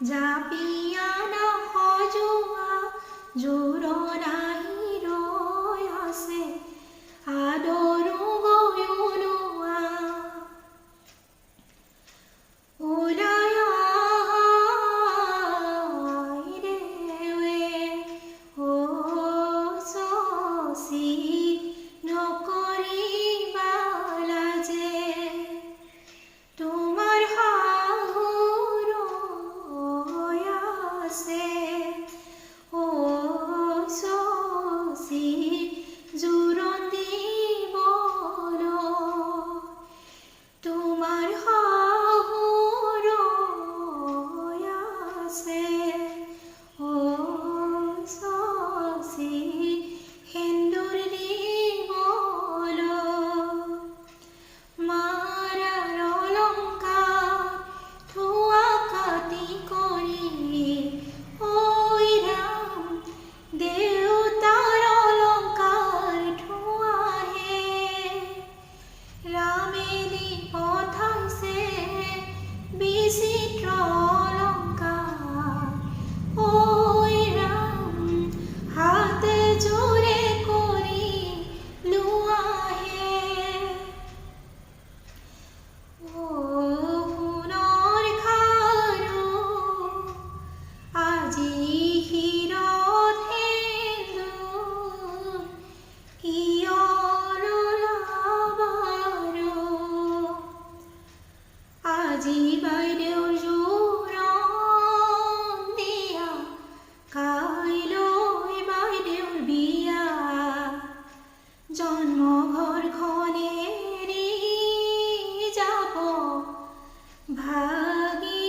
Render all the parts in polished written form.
জাপিয়া নহজোৱা জোৰণাই ৰৈ আছে আদৰো গয়নোৱা ওলাই আই দেৱে অ চচি নকৰিবা লাজে তোমাৰ শাহুৰ আছে অ চচি জোৰোণ দিবলৈ তোমাৰ শাহুৰ আছে অ চচি সেন্দুৰ দিবলৈ মাৰাৰ অলংকাৰ থোৱা কাটি কৰি ঐ ৰাম দেউতাৰ অলংকাৰ থোৱাহে ৰামেলি পঠাইছে বিচিত্ৰ অলংকাৰ ঐ ৰাম হাতে জোৰে কৰি লোৱাহে সোণৰ খাৰু আজি শিৰত সেন্দুৰ কিয় নোলাবাৰো আজি বাইদেউৰ জোৰোণ দিয়া কাইলৈ বাইদেউৰ বিয়া জন্মঘৰখন এৰি যাব ভাগি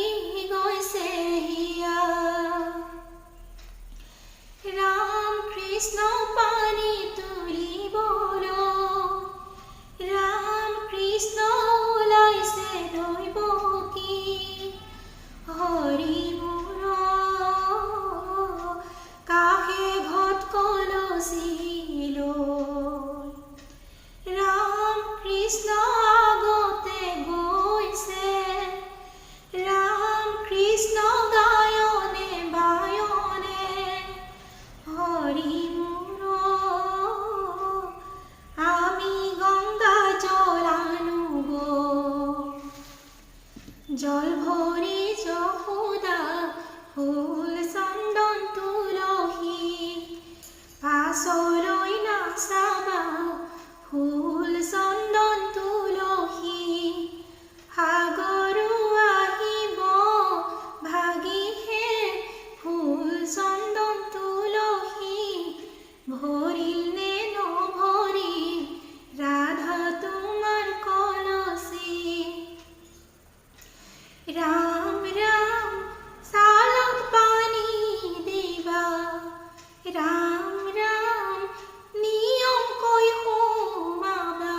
গৈছে হিয়া ৰাম কৃষ্ণ পানী তুলিবলৈ ৰাম কৃষ্ণ ওলাইছে দৈৱকী হৰি মোৰ কাষে ঘট কলচি ৰাম কৃষ্ণ আগতে গৈছে ৰাম কৃষ্ণ গায়নে বায়নে হৰি মোৰ আমি গংগা জল আনোগৈ জল ভৰি যশোদা ফুল চন্দন তুলসী পাছলৈ নাচাবা ফুল চন্দন তুলসী সাগৰো আহিব ভাগিহে ফুল চন্দন তুলসী ভৰিল নে নভৰিল ৰাধা তোমাৰ কলচি ৰাম ৰাম চালত পানী দিবা ৰাম ৰাম নিয়মকৈ সোমাবা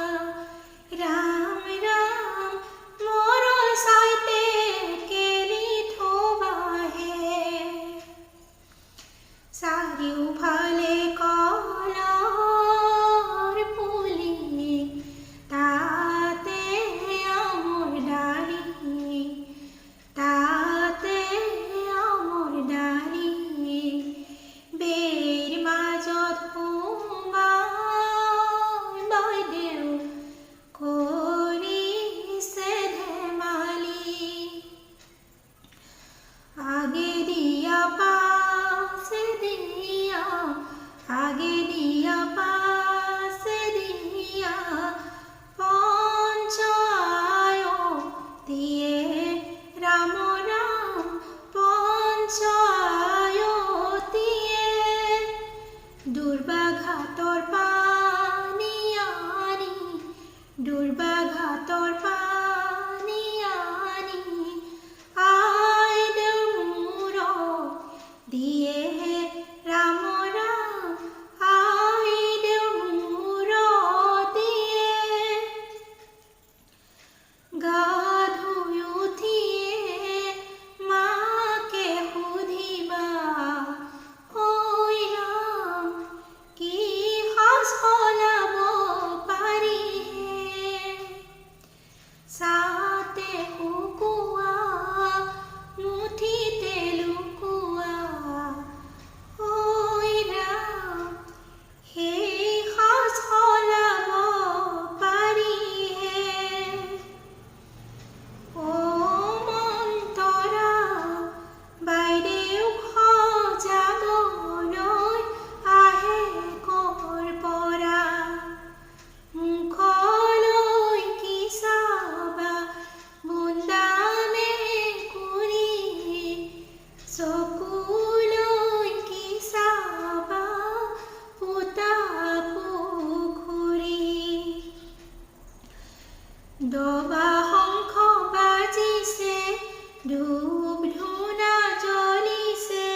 ধূপ ধূনা জ্বলিছে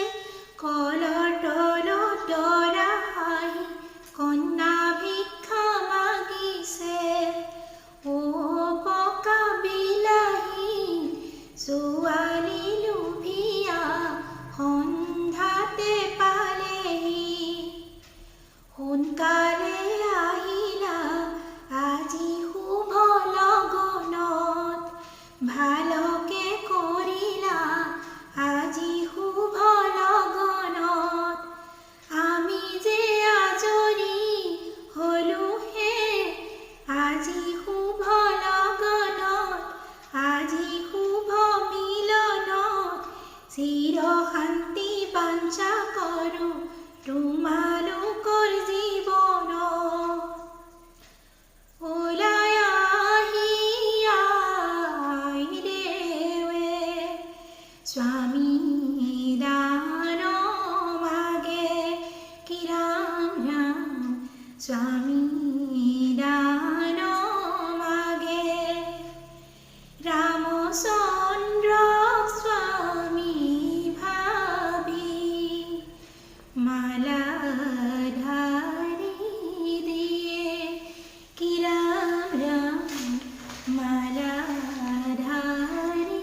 কলতল তৰাই কন্যা ভিক্ষা মাগিছে অ পকা বিলাহী ছোৱালী লোভিয়া সন্ধাতে পালেহি সোনকালে আহিলা আজি শুভ লগনত ভালকে কৰিলা আজি শুভ লগনত আমি যে আজৰি হলো হে আজি শুভ লগনত আজি শুভ মিলনত চিৰ শান্তি বাঞ্ছা কৰো তোমালোকৰ জীৱনত ওলাই আহি আই দেৱে স্বামী দান মাগে কি ৰাম ৰাম স্বামী দান মাগে ৰামচন্দ্ৰক স্বামী ভাবি মালা ধাৰি দিয়ে কি ৰাম ৰাম মালা ধাৰি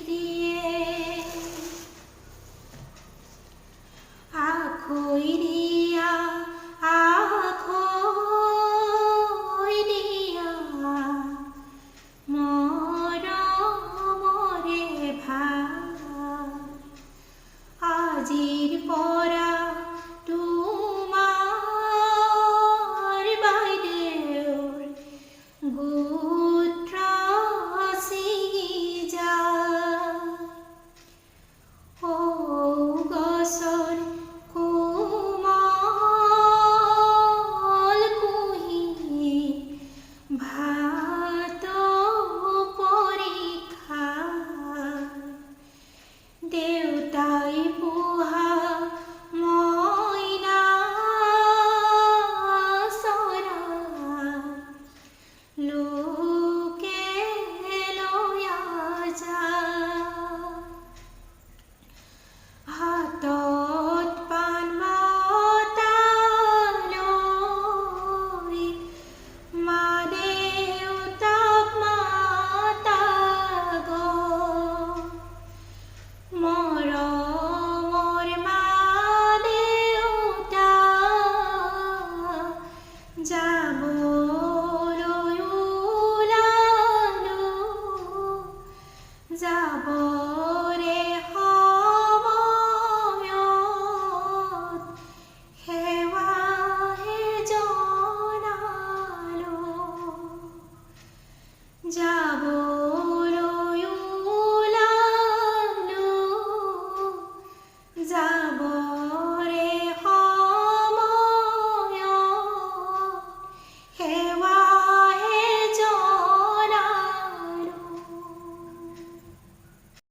দিয়ে আখৈ দিয়া আখৈ দিয়া মৰমৰে ভাই আজিৰ পৰা তোমাৰ বাইদেউৰ গোত্ৰ ছিঙি যায় ঔ গছৰ কোমল কুহি ভাত পৰীক্ষা দেউতাই পোহা মইনা চৰাই লোকে লৈ যায় হাতত পাণ বঁটা লৈ মা দেউতাক মাতা গ'ল মৰমৰ মা দেউতা যাবলৈ ওলালো যাবৰে